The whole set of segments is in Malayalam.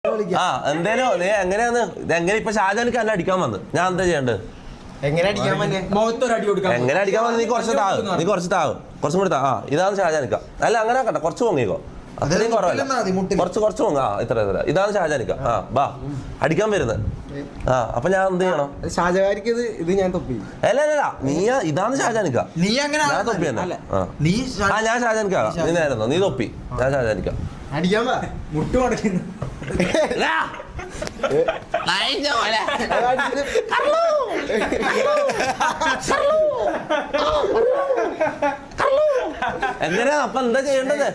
എന്തേലും നീ എങ്ങനെയാന്ന് എങ്ങനെ ഇപ്പൊ ഷാജാനിക്ക് എന്നെ അടിക്കാൻ വന്ന് ഞാൻ എന്താ ചെയ്യണ്ടത്? എങ്ങനെ അടിക്കാൻ വന്ന് നീ കുറച്ച് താവ് കുറച്ചും കൂടി ഇതാണ് ഷാജാനിക്ക. അല്ല അങ്ങനെ ആക്കണ്ട, കുറച്ച് പൊങ്ങിക്കോ, അത്രയും കുറവല്ല, കുറച്ച് പൊങ്ങ. ഇത്ര ഇതാണ് ഷാജാനിക്ക. ബാ അടിക്കാൻ വരുന്നത്. അപ്പൊ ഞാൻ എന്ത് ചെയ്യണം? ഷാജഹാനിക്ക് ഇത് ഞാൻ തൊപ്പി. അല്ല നീ ഇതാണ് ഷാജാനിക്ക. ഞാൻ തൊപ്പി തന്നെ. ഞാൻ ഷാജാനിക്ക. നീനായിരുന്നോ? നീ തൊപ്പി, ഞാൻ ഷാജാനിക്ക. അടിക്കാൻ മുട്ട് മടക്കുന്നു. എങ്ങനെയാ അപ്പൊ എന്താ ചെയ്യേണ്ടത്?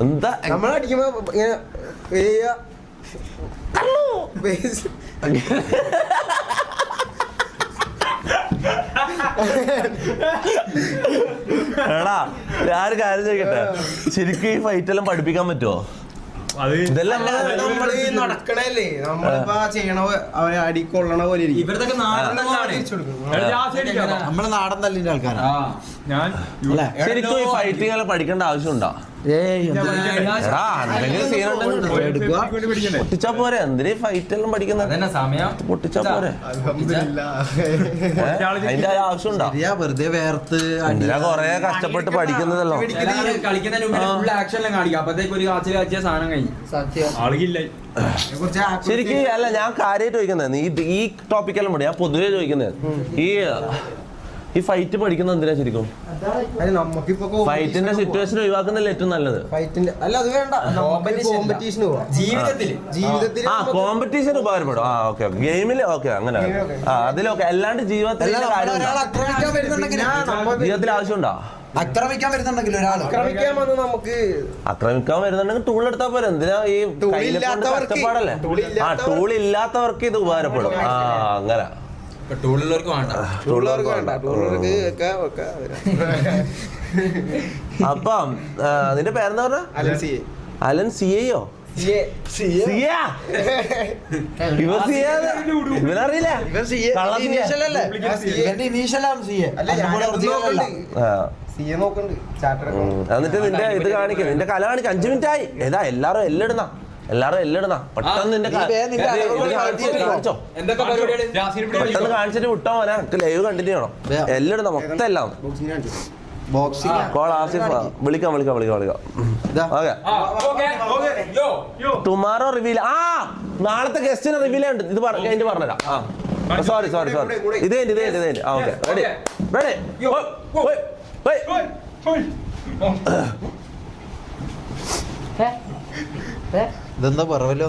എന്താ നമ്മളടിക്കുമ്പോ ഇങ്ങനെ എടാ ഞാനൊരു കാര്യം ചോദിക്കട്ടെ, ശരിക്കും ഈ ഫൈറ്റ് എല്ലാം പഠിപ്പിക്കാൻ പറ്റുമോ? ഇതെല്ലാം നമ്മള് നടക്കണല്ലേ, നമ്മളിപ്പോ ചെയ്യണ അവരെ അടിക്കൊള്ളണ പോലെ നമ്മള് നാടൻ തല്ലിന്റെ ആൾക്കാരാ. ശരിക്കും ഈ ഫൈറ്റിംഗ് എല്ലാം പഠിക്കേണ്ട ആവശ്യമുണ്ടോ? പൊട്ടിച്ചാ പോരെ, എന്തിനാ ഫൈറ്റ് എല്ലാം പഠിക്കുന്നത്? പൊട്ടിച്ചാ പോരെ, അതിന്റെ ആവശ്യമുണ്ടോ? വെറുതെ വേർത്ത് എന്തിനാ കൊറേ കഷ്ടപ്പെട്ട് പഠിക്കുന്നതല്ലോ. ശരിക്കും അല്ല, ഞാൻ കാര്യമായിട്ട് ചോദിക്കുന്നത് ഈ ടോപ്പിക്കെല്ലാം മതി. ഞാൻ പൊതുവെ ചോദിക്കുന്നത് ഈ ഫൈറ്റ് പഠിക്കുന്നത് എന്തിനാ ശരിക്കും? ഫൈറ്റിന്റെ സിറ്റുവേഷൻ ഒഴിവാക്കുന്നല്ലേ ഏറ്റവും നല്ലത്? കോമ്പറ്റീഷൻ ഉപകാരപ്പെടും. ഓക്കെ ഗെയിമില് ഓക്കെ അങ്ങനെ അതിലൊക്കെ, അല്ലാണ്ട് ജീവിതത്തിൽ ആവശ്യമുണ്ടോ? ആക്രമിക്കാൻ വരുന്നുണ്ടെങ്കിൽ ടൂൾ എടുത്താൽ പോരെ. എന്തിനാ ഈ കഷ്ടപ്പാടല്ലേ? ടൂൾ ഇല്ലാത്തവർക്ക് ഇത് ഉപകാരപ്പെടും. അങ്ങനെ അപ്പം നിന്റെ പേരെന്താ പറഞ്ഞ? അലൻ സിയോ? ഇവനറിയില്ല. എന്നിട്ട് നിന്റെ ഇത് കാണിക്കും, നിന്റെ കല കാണിക്കും. 5 മിനിറ്റ് ആയി. ഏതാ എല്ലാരും എല്ലിടുന്ന പെട്ടെന്ന് നിന്റെ പെട്ടെന്ന് കാണിച്ചിട്ട് വിട്ടോ മോനെ. ലൈവ് കണ്ടിന്യൂ ചെയ്യണം. എല്ലിടുന്ന മൊത്തം എല്ലാം. വിളിക്കാം. Tomorrow reveal. നാളത്തെ ഗസ്റ്റിന് റിവീൽ ഉണ്ട്. ഇത് കഴിഞ്ഞ് പറഞ്ഞുതരാം. സോറി ഇത് കഴിഞ്ഞ് ഓക്കെ റെഡി. ഇതെന്താ പറവല്ലോ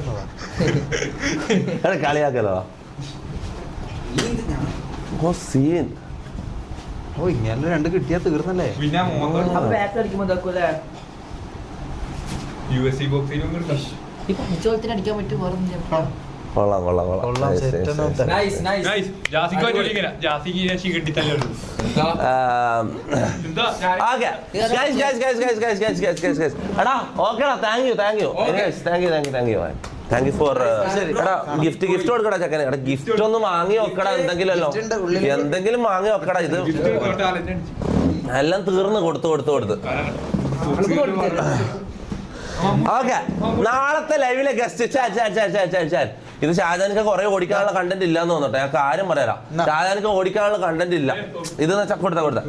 കളിയാക്കല്ലോ. സീൻ ഇങ്ങനെ 2 കിട്ടിയാ തീർന്നല്ലേ? കൊള്ളാം. എടാ ഓക്കെടാ, താങ്ക് യു ഫോർ ഗിഫ്റ്റ് കൊടുക്കടാ ചക്കനെ. എടാ ഗിഫ്റ്റ് ഒന്ന് വാങ്ങി വെക്കടാ. എന്തെങ്കിലും വാങ്ങി വെക്കടാ. ഇത് എല്ലാം തീർന്ന് കൊടുത്ത് ഓക്കെ. നാളത്തെ ലൈവിലെ ഗസ്റ്റ് ഇത് ഷാജാനിക്ക് കുറെ ഓടിക്കാനുള്ള കണ്ടന്റ് ഇല്ലാന്ന് തോന്നട്ടെ. ഞാൻ കാര്യം പറയാം, ഷാജാനിക്ക് ഓടിക്കാനുള്ള കണ്ടന്റ് ഇല്ല. ഇത് കൊടുത്ത